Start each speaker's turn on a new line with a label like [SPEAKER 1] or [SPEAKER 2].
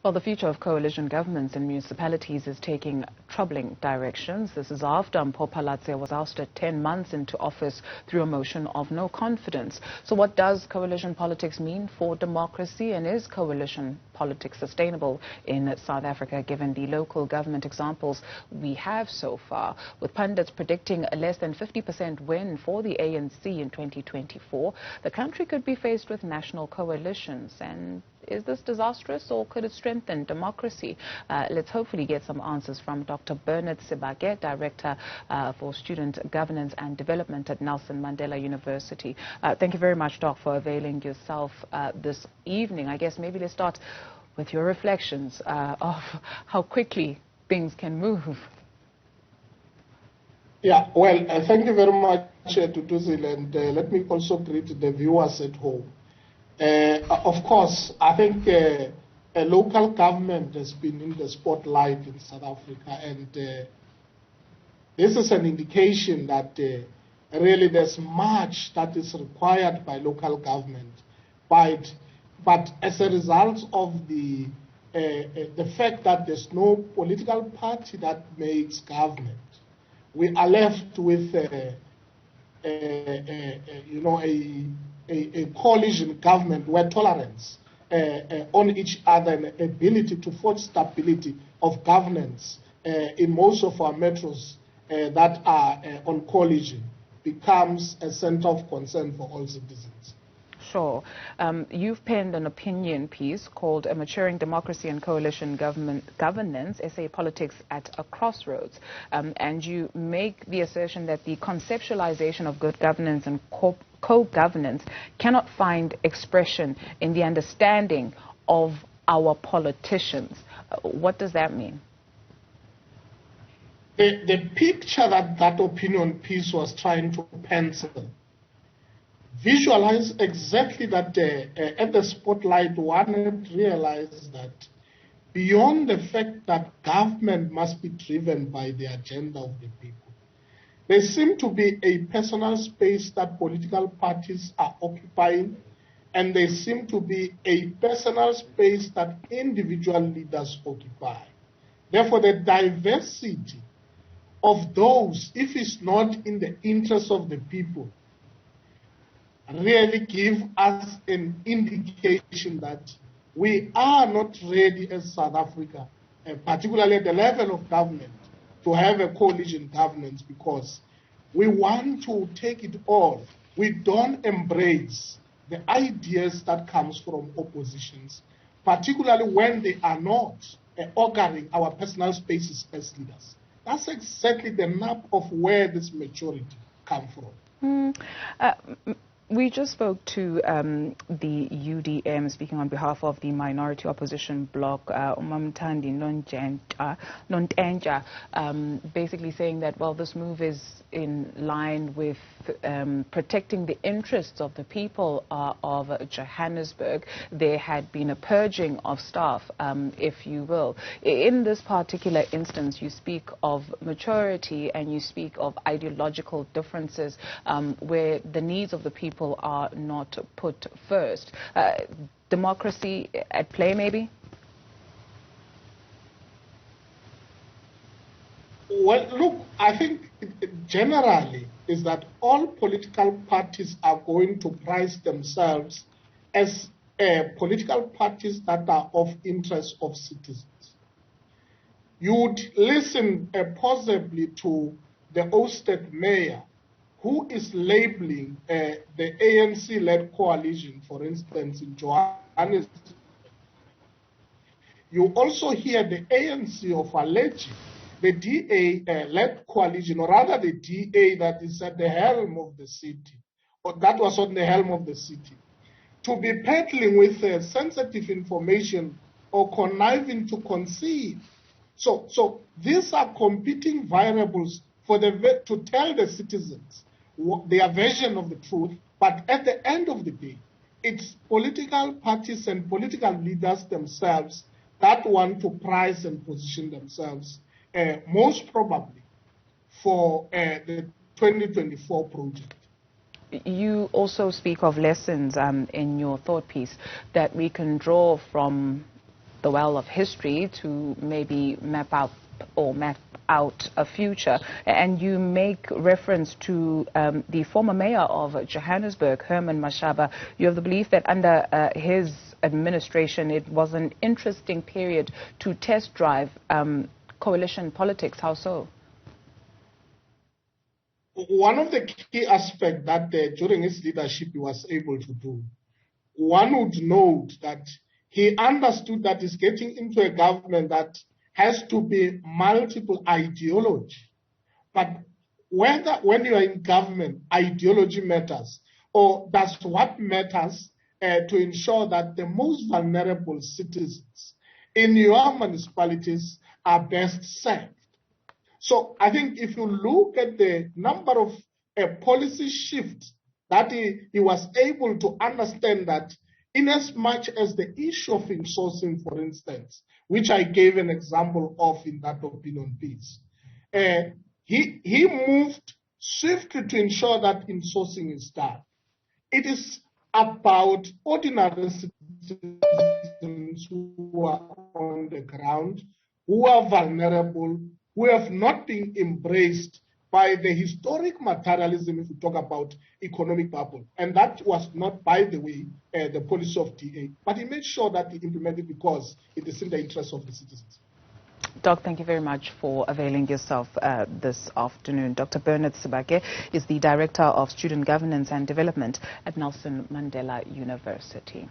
[SPEAKER 1] Well, the future of coalition governments in municipalities is taking troubling directions. This is after Mpho Phalatse was ousted 10 months into office through a motion of no confidence. So what does coalition politics mean for democracy, and is coalition politics sustainable in South Africa given the local government examples we have so far? With pundits predicting a less than 50% win for the ANC in 2024, the country could be faced with national coalitions. And is this disastrous, or could it strengthen democracy? Let's hopefully get some answers from Dr. Sebake, Director for Student Governance and Development at Nelson Mandela University. Thank you very much, Doc, for availing yourself this evening. I guess maybe let's start with your reflections of how quickly things can move.
[SPEAKER 2] Yeah, well, thank you very much, Tutuzile, and let me also greet the viewers at home. Of course, I think a local government has been in the spotlight in South Africa, and this is an indication that really there's much that is required by local government. But as a result of the fact that there's no political party that makes government, we are left with a coalition government where tolerance on each other and ability to forge stability of governance in most of our metros that are on coalition becomes a center of concern for all citizens.
[SPEAKER 1] Sure. You've penned an opinion piece called A Maturing Democracy and Coalition Governance, SA Politics at a Crossroads. And you make the assertion that the conceptualization of good governance and co-governance cannot find expression in the understanding of our politicians. What does that mean?
[SPEAKER 2] The picture that opinion piece was trying to pencil visualize exactly that at the spotlight one had realized that beyond the fact that government must be driven by the agenda of the people, there seems to be a personal space that political parties are occupying, and there seems to be a personal space that individual leaders occupy. Therefore, the diversity of those, if it's not in the interest of the people, really give us an indication that we are not ready as South Africa, particularly at the level of government, to have a coalition governance, because we want to take it all. We don't embrace the ideas that comes from oppositions, particularly when they are not auguring our personal spaces as leaders. That's exactly the map of where this maturity comes from.
[SPEAKER 1] We just spoke to the UDM, speaking on behalf of the minority opposition bloc, Umamthandi Nontenja, basically saying that, well, this move is in line with protecting the interests of the people of Johannesburg. There had been a purging of staff, if you will. In this particular instance, you speak of maturity and you speak of ideological differences where the needs of the people are not put first. Democracy at play, maybe?
[SPEAKER 2] Well, look, I think generally is that all political parties are going to price themselves as political parties that are of interest of citizens. You would listen possibly to the ousted mayor, who is labeling the ANC-led coalition, for instance, in Johannesburg. You also hear the ANC of alleging the DA-led coalition, or rather the DA that is at the helm of the city, or that was on the helm of the city, to be peddling with sensitive information or conniving to conceive. So these are competing variables for to tell the citizens their version of the truth, but at the end of the day, it's political parties and political leaders themselves that want to price and position themselves most probably for the 2024 project.
[SPEAKER 1] You also speak of lessons in your thought piece that we can draw from the well of history to maybe map out a future. And you make reference to the former mayor of Johannesburg, Herman Mashaba. You have the belief that under his administration it was an interesting period to test drive coalition politics. How so?
[SPEAKER 2] One of the key aspects that during his leadership he was able to do, one would note that he understood that he's getting into a government that has to be multiple ideology. But when you are in government, ideology matters, or that's what matters to ensure that the most vulnerable citizens in your municipalities are best served. So I think if you look at the number of policy shifts that he was able to understand that in as much as the issue of insourcing, for instance, which I gave an example of in that opinion piece, he moved swiftly to ensure that insourcing is done. It is about ordinary citizens who are on the ground, who are vulnerable, who have not been embraced by the historic materialism if we talk about economic bubble. And that was not, by the way, the policy of DA. But he made sure that he implemented because it is in the interest of the citizens.
[SPEAKER 1] Doc, thank you very much for availing yourself this afternoon. Dr. Bernard Sebake is the Director of Student Governance and Development at Nelson Mandela University.